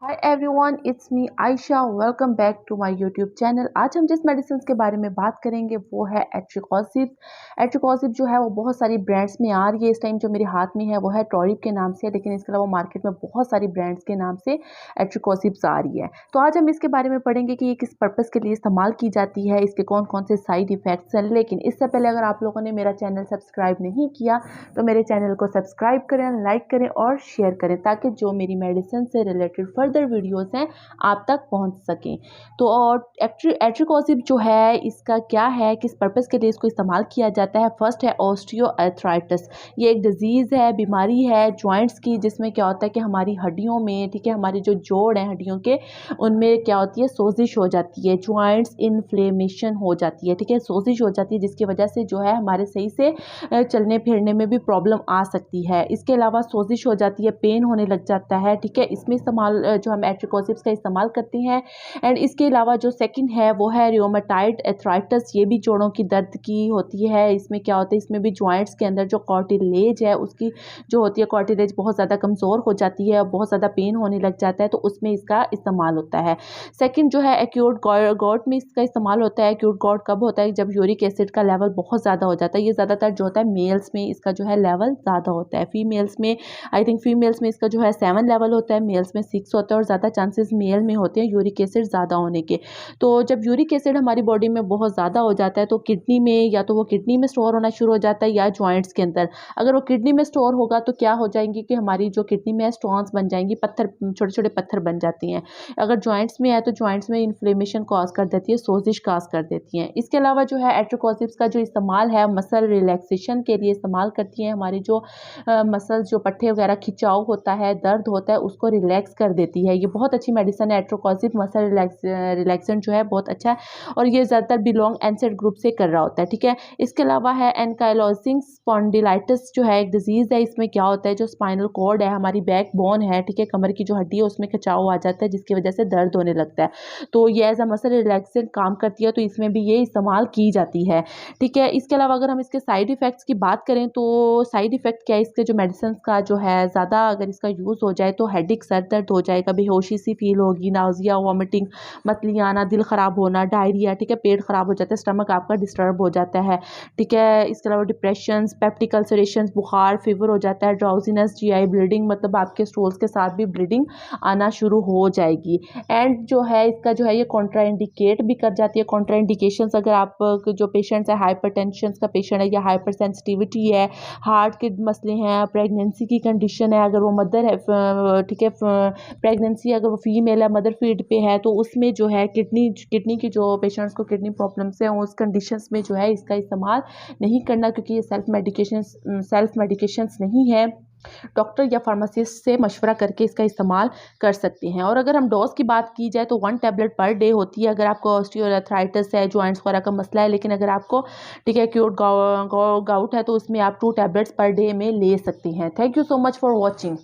Hi everyone, it's me Ayesha. Welcome back to my YouTube channel. आज हम जिस medicine के बारे में बात करेंगे वो है एट्रिकोसिब। एट्रिकोसिब जो है वो बहुत सारी ब्रांड्स में आ रही है। इस टाइम जो मेरे हाथ में है वो है टॉरिब के नाम से, लेकिन इसके अलावा मार्केट में बहुत सारी ब्रांड्स के नाम से एट्रिकोसिब्स आ रही है। तो आज हम इसके बारे में पढ़ेंगे कि ये किस पर्पज़ के लिए इस्तेमाल की जाती है, इसके कौन कौन से साइड इफ़ेक्ट्स हैं। लेकिन इससे पहले अगर आप लोगों ने मेरा चैनल सब्सक्राइब नहीं किया तो मेरे चैनल को सब्सक्राइब करें, लाइक करें और शेयर करें, ताकि जो मेरी मेडिसिन से रिलेटेड फर्दर वीडियोस हैं आप तक पहुंच सकें। तो और एट्रिकोसिब जो है इसका क्या है, किस पर्पज़ के लिए इसको इस्तेमाल किया जाता है। फर्स्ट है ऑस्टियोआर्थराइटिस। ये एक डिजीज़ है, बीमारी है जॉइंट्स की, जिसमें क्या होता है कि हमारी हड्डियों में, ठीक है, हमारी जो जोड़ हैं हड्डियों के, उनमें क्या होती है, सोजिश हो जाती है, जॉइंट्स इन्फ्लेमेशन हो जाती है, ठीक है, सोजिश हो जाती है, जिसकी वजह से जो है हमारे सही से चलने फिरने में भी प्रॉब्लम आ सकती है। इसके अलावा सोजिश हो जाती है, पेन होने लग जाता है, ठीक है। इसमें इस्तेमाल जो हम एट्रिकोसिब्स का इस्तेमाल करते हैं। एंड इसके अलावा जो सेकंड है वो है रियोमेटॉइड आर्थराइटिस। ये भी जोड़ों की दर्द की होती है। इसमें क्या होता है, इसमें भी जॉइंट्स के अंदर जो कार्टिलेज है उसकी जो होती है, कार्टिलेज बहुत ज़्यादा कमज़ोर हो जाती है, बहुत ज़्यादा पेन होने लग जाता है, तो उसमें इसका इस्तेमाल होता है। सेकंड जो है एक्यूट गॉट में इसका इस्तेमाल होता है। एक्यूट गॉट कब होता है, जब यूरिक एसिड का लेवल बहुत ज़्यादा हो जाता है। ये ज़्यादातर जो होता है मेल्स में इसका जो है लेवल ज़्यादा होता है। फीमेल्स में आई थिंक फीमेल्स में इसका जो है 7 लेवल होता है, मेल्स में 6 होता है, और ज़्यादा चांसेस मेल में होते हैं यूरिक एसिड ज़्यादा होने के। तो जब यूरिक एसिड हमारी बॉडी में बहुत ज़्यादा हो जाता है तो किडनी में, या तो वो किडनी में स्टोर होना शुरू हो जाता है या जॉइंट्स के अंदर। अगर वो किडनी में स्टोर होगा तो क्या हो जाएंगी कि हमारी जो किडनी में स्टोन्स बन जाएंगी, पत्थर, छोटे छोटे पत्थर बन जाती हैं। अगर जॉइंट्स में है तो जॉइंट्स में इन्फ्लेमेशन कॉज कर देती है, सोजिश कॉज कर देती हैं। इसके अलावा जो है एट्रिकोसिब्स का जो इस्तेमाल है मसल रिलैक्सेशन के लिए इस्तेमाल करती हैं। हमारी जो मसल्स, जो पट्टे वगैरह खिंचाव होता है, दर्द होता है, उसको रिलैक्स कर देती है। ये बहुत अच्छी मेडिसिन है एट्रिकोसिब। मसल रिलैक्सेंट जो है बहुत अच्छा है, और ये ज़्यादातर बिलोंग एनसेड ग्रुप से कर रहा होता है, ठीक है। इसके अलावा है एनकाइलोसिंग स्पॉन्डिलाइटिस, जो है एक डिजीज़ है। इसमें क्या होता है, जो स्पाइनल कॉर्ड है, हमारी बैक बोन है, ठीक है, कमर की जो हड्डी है उसमें खिंचाव आ जाता है, जिसकी वजह से दर्द होने लगता है। तो ये एज अ मसल रिलैक्सेंट काम करती है, तो इसमें भी ये इस्तेमाल की जाती है, ठीक है। इसके अलावा अगर हम इसके साइड इफ़ेक्ट्स की बात करें तो साइड इफ़ेक्ट क्या है इसके, जो मेडिसिन का जो है ज़्यादा अगर इसका यूज़ हो जाए तो हेडेक, सर दर्द हो जाएगा, बेहोशी सी फील होगी, नाउजिया, वॉमिटिंग, मतली आना, दिल ख़राब होना, डायरिया, ठीक है, पेट ख़राब हो जाता है, स्टमक आपका डिस्टर्ब हो जाता है, ठीक है। इसके अलावा डिप्रेशन, पेप्टिक अल्सरेशन, बुखार, फीवर हो जाता है, ड्राउजीनेस, जीआई ब्लीडिंग, मतलब आपके स्टूल्स के साथ भी ब्लीडिंग आना शुरू हो जाएगी। एंड जो है इसका जो है ये कॉन्ट्राइंडिकेट भी कर जाती है। कॉन्ट्राइंडिकेशंस, अगर आप जो पेशेंट्स है, हाइपरटेंशन का पेशेंट है या हाइपर सेंसिटिविटी है, हार्ट के मसले हैं, प्रेगनेंसी की कंडीशन है, अगर वो मदर है, ठीक है, प्रेगनेंसी अगर वो फीमेल है, मदर फीड पे है, तो उसमें जो है किडनी की जो पेशेंट्स को किडनी प्रॉब्लम्स हैं, उस कंडीशंस में जो है इसका इस्तेमाल नहीं करना, क्योंकि ये सेल्फ मेडिकेशंस नहीं है। डॉक्टर या फार्मासिस्ट से मशवरा करके इसका इस्तेमाल कर सकते हैं। और अगर हम डोज की बात की जाए तो 1 टैबलेट पर डे होती है, अगर आपको ऑस्टियोआर्थराइटिस है, जॉइंट्स वगैरह का मसला है। लेकिन अगर आपको, ठीक है, एक्यूट गाउट है तो उसमें आप 2 टैबलेट्स पर डे में ले सकते हैं। Thank you so much for watching.